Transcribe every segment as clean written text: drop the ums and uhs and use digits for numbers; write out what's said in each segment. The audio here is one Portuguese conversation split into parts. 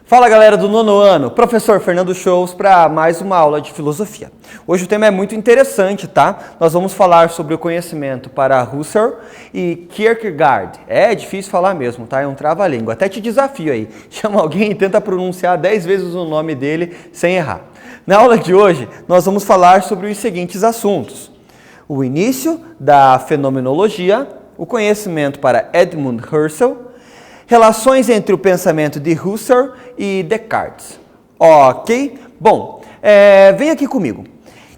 Fala galera do nono ano, professor Fernando Shows para mais uma aula de filosofia. Hoje o tema é muito interessante, tá? Nós vamos falar sobre o conhecimento para Husserl e Kierkegaard. É difícil falar mesmo, tá? É um trava-língua. Até te desafio aí. Chama alguém e tenta pronunciar 10 vezes o nome dele sem errar. Na aula de hoje, nós vamos falar sobre os seguintes assuntos: o início da fenomenologia, o conhecimento para Edmund Husserl, relações entre o pensamento de Husserl e Descartes. Ok? Bom, vem aqui comigo.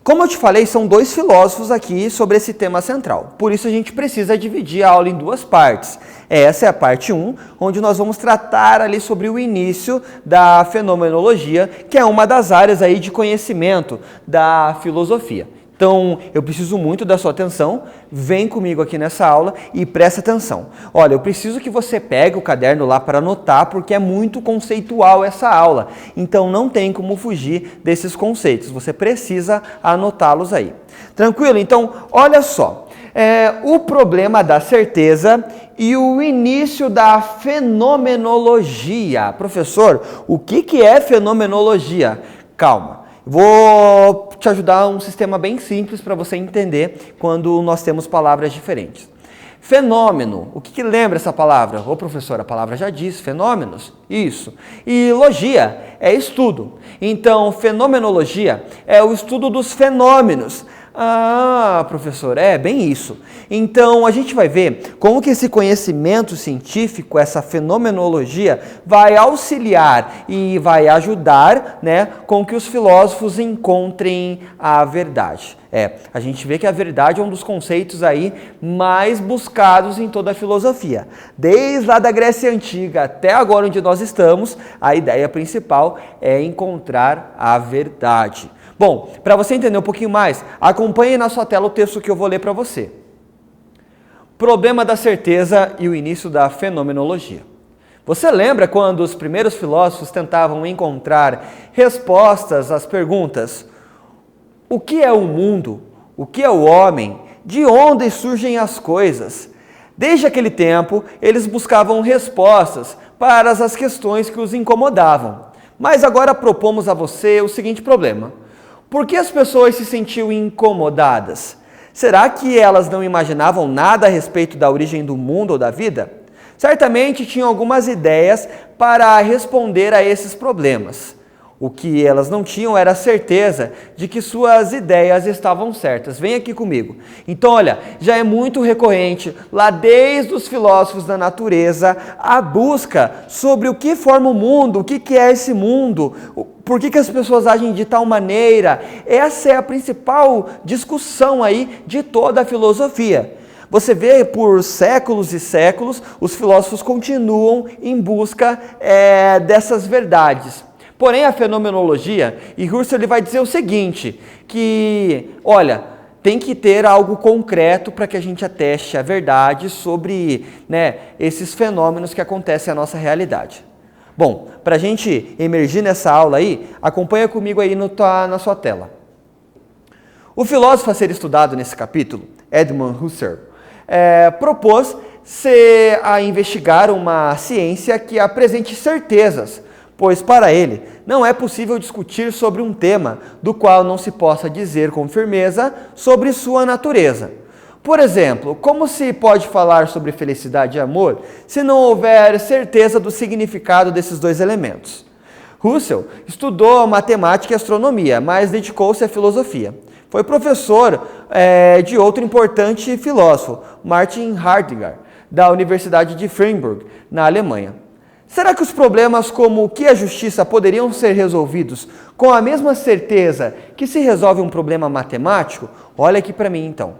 Como eu te falei, são dois filósofos aqui sobre esse tema central. Por isso a gente precisa dividir a aula em duas partes. Essa é a parte 1, onde nós vamos tratar ali sobre o início da fenomenologia, que é uma das áreas aí de conhecimento da filosofia. Então, eu preciso muito da sua atenção, vem comigo aqui nessa aula e presta atenção. Olha, eu preciso que você pegue o caderno lá para anotar, porque é muito conceitual essa aula. Então, não tem como fugir desses conceitos, você precisa anotá-los aí. Tranquilo? Então, olha só, o problema da certeza e o início da fenomenologia. Professor, o que é fenomenologia? Calma. Vou te ajudar um sistema bem simples para você entender quando nós temos palavras diferentes. Fenômeno, o que lembra essa palavra? Ô professor, a palavra já diz, fenômenos, isso. E logia é estudo. Então, fenomenologia é o estudo dos fenômenos. Ah, professor, é bem isso. Então, a gente vai ver como que esse conhecimento científico, essa fenomenologia, vai auxiliar e vai ajudar, com que os filósofos encontrem a verdade. A gente vê que a verdade é um dos conceitos aí mais buscados em toda a filosofia. Desde lá da Grécia Antiga até agora onde nós estamos, a ideia principal é encontrar a verdade. Bom, para você entender um pouquinho mais, acompanhe na sua tela o texto que eu vou ler para você. Problema da certeza e o início da fenomenologia. Você lembra quando os primeiros filósofos tentavam encontrar respostas às perguntas: o que é o mundo? O que é o homem? De onde surgem as coisas? Desde aquele tempo, eles buscavam respostas para as questões que os incomodavam. Mas agora propomos a você o seguinte problema: por que as pessoas se sentiam incomodadas? Será que elas não imaginavam nada a respeito da origem do mundo ou da vida? Certamente tinham algumas ideias para responder a esses problemas. O que elas não tinham era a certeza de que suas ideias estavam certas. Vem aqui comigo. Então, olha, já é muito recorrente, lá desde os filósofos da natureza, a busca sobre o que forma o mundo, o que é esse mundo, por que as pessoas agem de tal maneira. Essa é a principal discussão aí de toda a filosofia. Você vê, por séculos e séculos, os filósofos continuam em busca dessas verdades. Porém, a fenomenologia, e Husserl ele vai dizer o seguinte, que, olha, tem que ter algo concreto para que a gente ateste a verdade sobre esses fenômenos que acontecem na nossa realidade. Bom, para a gente emergir nessa aula aí, acompanha comigo aí na sua tela. O filósofo a ser estudado nesse capítulo, Edmund Husserl, propôs-se a investigar uma ciência que apresente certezas, pois para ele não é possível discutir sobre um tema do qual não se possa dizer com firmeza sobre sua natureza. Por exemplo, como se pode falar sobre felicidade e amor se não houver certeza do significado desses dois elementos? Husserl estudou matemática e astronomia, mas dedicou-se à filosofia. Foi professor de outro importante filósofo, Martin Heidegger, da Universidade de Freiburg, na Alemanha. Será que os problemas como o que é justiça poderiam ser resolvidos com a mesma certeza que se resolve um problema matemático? Olha aqui para mim então.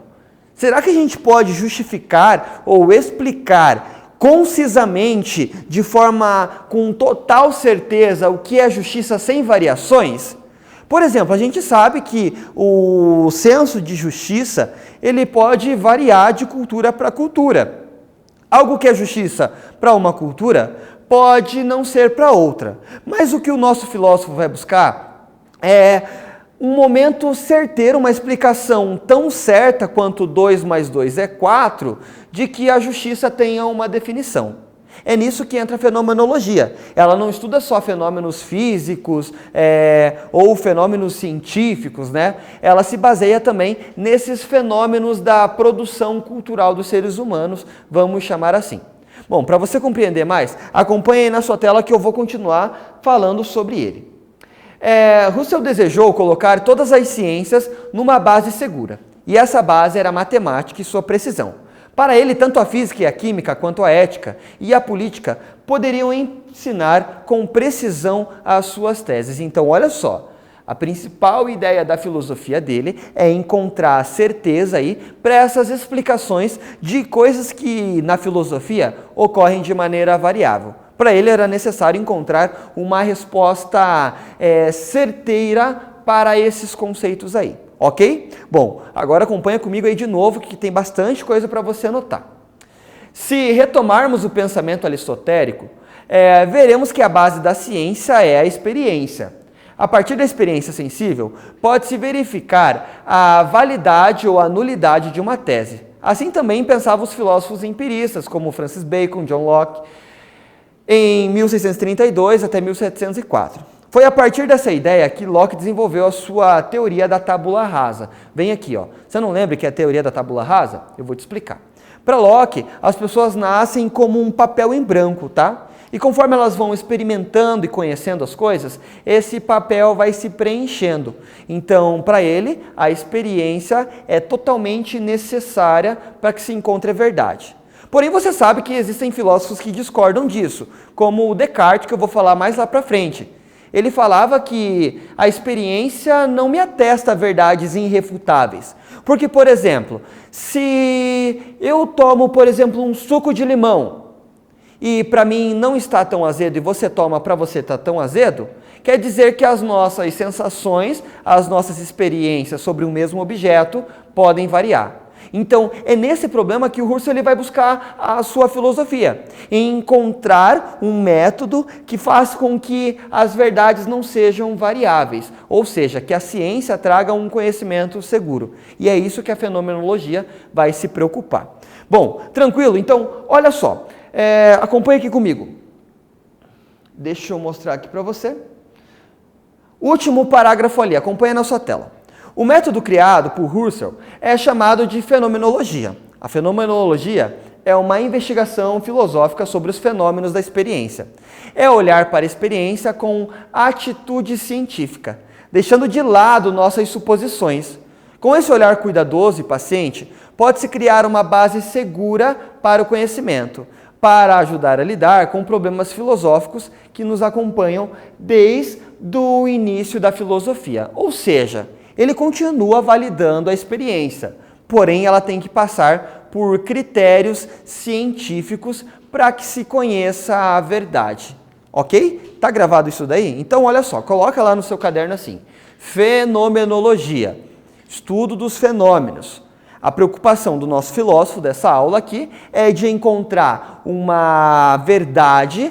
Será que a gente pode justificar ou explicar concisamente, de forma com total certeza, o que é justiça sem variações? Por exemplo, a gente sabe que o senso de justiça ele pode variar de cultura para cultura. Algo que é justiça para uma cultura pode não ser para outra. Mas o que o nosso filósofo vai buscar é um momento certeiro, uma explicação tão certa quanto 2 mais 2 é 4, de que a justiça tenha uma definição. É nisso que entra a fenomenologia. Ela não estuda só fenômenos físicos ou fenômenos científicos, né? Ela se baseia também nesses fenômenos da produção cultural dos seres humanos, vamos chamar assim. Bom, para você compreender mais, acompanhe aí na sua tela que eu vou continuar falando sobre ele. Russell desejou colocar todas as ciências numa base segura, e essa base era a matemática e sua precisão. Para ele, tanto a física e a química, quanto a ética e a política poderiam ensinar com precisão as suas teses. Então, olha só, a principal ideia da filosofia dele é encontrar certeza aí para essas explicações de coisas que na filosofia ocorrem de maneira variável. Para ele era necessário encontrar uma resposta certeira para esses conceitos aí. Ok? Bom, agora acompanha comigo aí de novo que tem bastante coisa para você anotar. Se retomarmos o pensamento aristotélico, veremos que a base da ciência é a experiência. A partir da experiência sensível, pode-se verificar a validade ou a nulidade de uma tese. Assim também pensavam os filósofos empiristas, como Francis Bacon, John Locke, em 1632 até 1704. Foi a partir dessa ideia que Locke desenvolveu a sua teoria da tábula rasa. Vem aqui, ó. Você não lembra que é a teoria da tábula rasa? Eu vou te explicar. Para Locke, as pessoas nascem como um papel em branco, tá? E conforme elas vão experimentando e conhecendo as coisas, esse papel vai se preenchendo. Então, para ele, a experiência é totalmente necessária para que se encontre a verdade. Porém, você sabe que existem filósofos que discordam disso, como o Descartes, que eu vou falar mais lá para frente. Ele falava que a experiência não me atesta verdades irrefutáveis. Porque, por exemplo, se eu tomo, por exemplo, um suco de limão e para mim não está tão azedo e você toma para você está tão azedo, quer dizer que as nossas sensações, as nossas experiências sobre o mesmo objeto podem variar. Então, é nesse problema que o Russell ele vai buscar a sua filosofia, em encontrar um método que faz com que as verdades não sejam variáveis, ou seja, que a ciência traga um conhecimento seguro. E é isso que a fenomenologia vai se preocupar. Bom, tranquilo? Então, olha só, acompanha aqui comigo. Deixa eu mostrar aqui para você. Último parágrafo ali, acompanha na sua tela. O método criado por Russell é chamado de fenomenologia. A fenomenologia é uma investigação filosófica sobre os fenômenos da experiência. É olhar para a experiência com atitude científica, deixando de lado nossas suposições. Com esse olhar cuidadoso e paciente, pode-se criar uma base segura para o conhecimento, para ajudar a lidar com problemas filosóficos que nos acompanham desde o início da filosofia. Ou seja, ele continua validando a experiência, porém ela tem que passar por critérios científicos para que se conheça a verdade. Ok? Tá gravado isso daí? Então olha só, coloca lá no seu caderno assim, fenomenologia, estudo dos fenômenos. A preocupação do nosso filósofo dessa aula aqui é de encontrar uma verdade,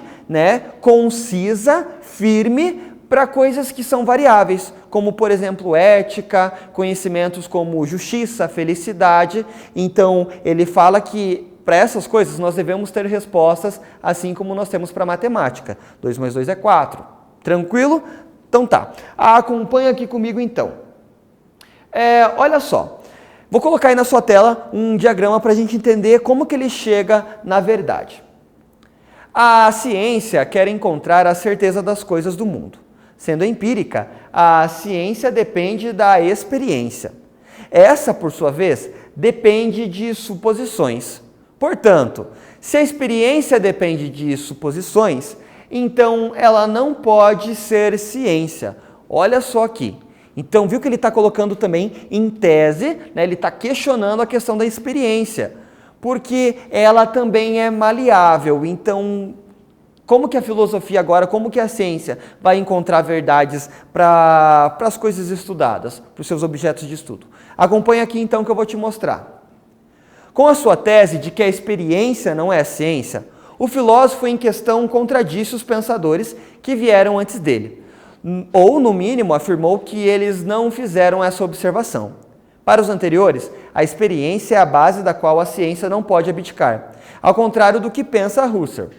concisa, firme, para coisas que são variáveis, como, por exemplo, ética, conhecimentos como justiça, felicidade. Então, ele fala que para essas coisas nós devemos ter respostas, assim como nós temos para matemática. 2 mais 2 é 4. Tranquilo? Então tá. Acompanha aqui comigo então. Olha só. Vou colocar aí na sua tela um diagrama para a gente entender como que ele chega na verdade. A ciência quer encontrar a certeza das coisas do mundo. Sendo empírica, a ciência depende da experiência. Essa, por sua vez, depende de suposições. Portanto, se a experiência depende de suposições, então ela não pode ser ciência. Olha só aqui. Então, viu que ele está colocando também em tese, ele está questionando a questão da experiência, porque ela também é maleável. Então, como que a filosofia agora, como que a ciência vai encontrar verdades para as coisas estudadas, para os seus objetos de estudo? Acompanha aqui então que eu vou te mostrar. Com a sua tese de que a experiência não é a ciência, o filósofo em questão contradisse os pensadores que vieram antes dele, ou, no mínimo, afirmou que eles não fizeram essa observação. Para os anteriores, a experiência é a base da qual a ciência não pode abdicar, ao contrário do que pensa Husserl.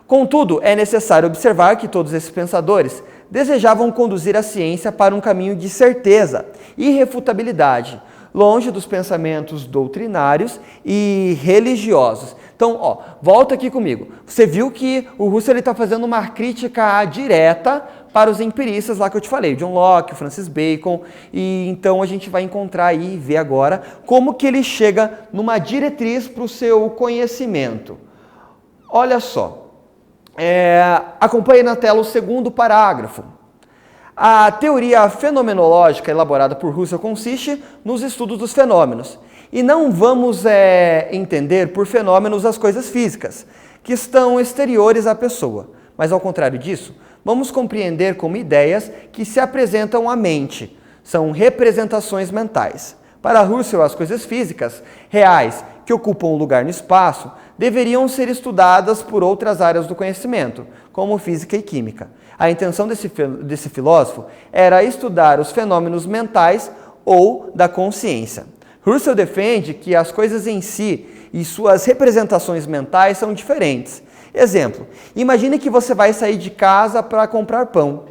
Contudo, é necessário observar que todos esses pensadores desejavam conduzir a ciência para um caminho de certeza e irrefutabilidade, longe dos pensamentos doutrinários e religiosos. Então, volta aqui comigo. Você viu que o Russell está fazendo uma crítica direta para os empiristas lá que eu te falei, John Locke, Francis Bacon, e então a gente vai encontrar aí e ver agora como que ele chega numa diretriz para o seu conhecimento. Olha só. Acompanhe na tela o segundo parágrafo. A teoria fenomenológica elaborada por Russell consiste nos estudos dos fenômenos. E não vamos entender por fenômenos as coisas físicas, que estão exteriores à pessoa. Mas, ao contrário disso, vamos compreender como ideias que se apresentam à mente. São representações mentais. Para Russell, as coisas físicas, reais, que ocupam um lugar no espaço, deveriam ser estudadas por outras áreas do conhecimento, como física e química. A intenção desse filósofo era estudar os fenômenos mentais ou da consciência. Russell defende que as coisas em si e suas representações mentais são diferentes. Exemplo, imagine que você vai sair de casa para comprar pão.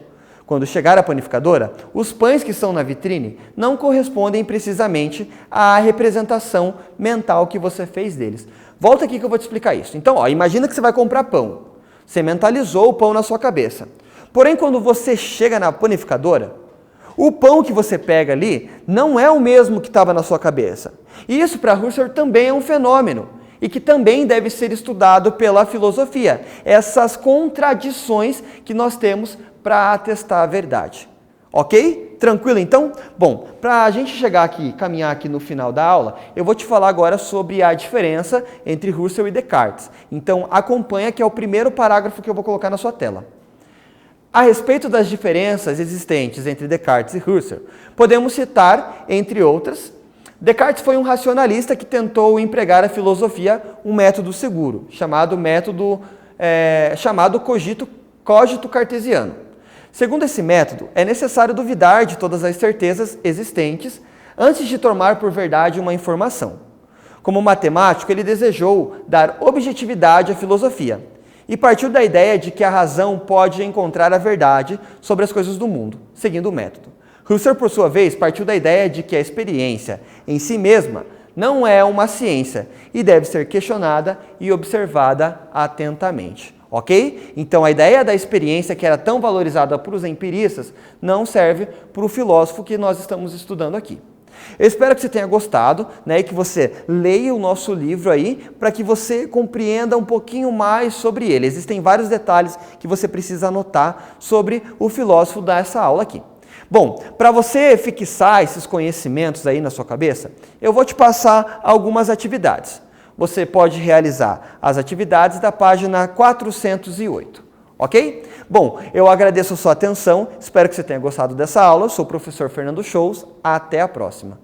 Quando chegar à panificadora, os pães que estão na vitrine não correspondem precisamente à representação mental que você fez deles. Volta aqui que eu vou te explicar isso. Então, imagina que você vai comprar pão. Você mentalizou o pão na sua cabeça. Porém, quando você chega na panificadora, o pão que você pega ali não é o mesmo que estava na sua cabeça. E isso, para Husserl, também é um fenômeno e que também deve ser estudado pela filosofia. Essas contradições que nós temos para atestar a verdade. Ok? Tranquilo então? Bom, para a gente chegar aqui, caminhar aqui no final da aula, eu vou te falar agora sobre a diferença entre Husserl e Descartes. Então acompanha que é o primeiro parágrafo que eu vou colocar na sua tela. A respeito das diferenças existentes entre Descartes e Husserl, podemos citar, entre outras, Descartes foi um racionalista que tentou empregar a filosofia um método seguro, chamado cogito cartesiano. Segundo esse método, é necessário duvidar de todas as certezas existentes antes de tomar por verdade uma informação. Como matemático, ele desejou dar objetividade à filosofia e partiu da ideia de que a razão pode encontrar a verdade sobre as coisas do mundo, seguindo o método. Husserl, por sua vez, partiu da ideia de que a experiência em si mesma não é uma ciência e deve ser questionada e observada atentamente. Ok? Então a ideia da experiência que era tão valorizada por os empiristas não serve para o filósofo que nós estamos estudando aqui. Eu espero que você tenha gostado, né, e que você leia o nosso livro aí para que você compreenda um pouquinho mais sobre ele. Existem vários detalhes que você precisa anotar sobre o filósofo dessa aula aqui. Bom, para você fixar esses conhecimentos aí na sua cabeça, eu vou te passar algumas atividades. Você pode realizar as atividades da página 408, ok? Bom, eu agradeço a sua atenção, espero que você tenha gostado dessa aula. Eu sou o professor Fernando Scholz, até a próxima.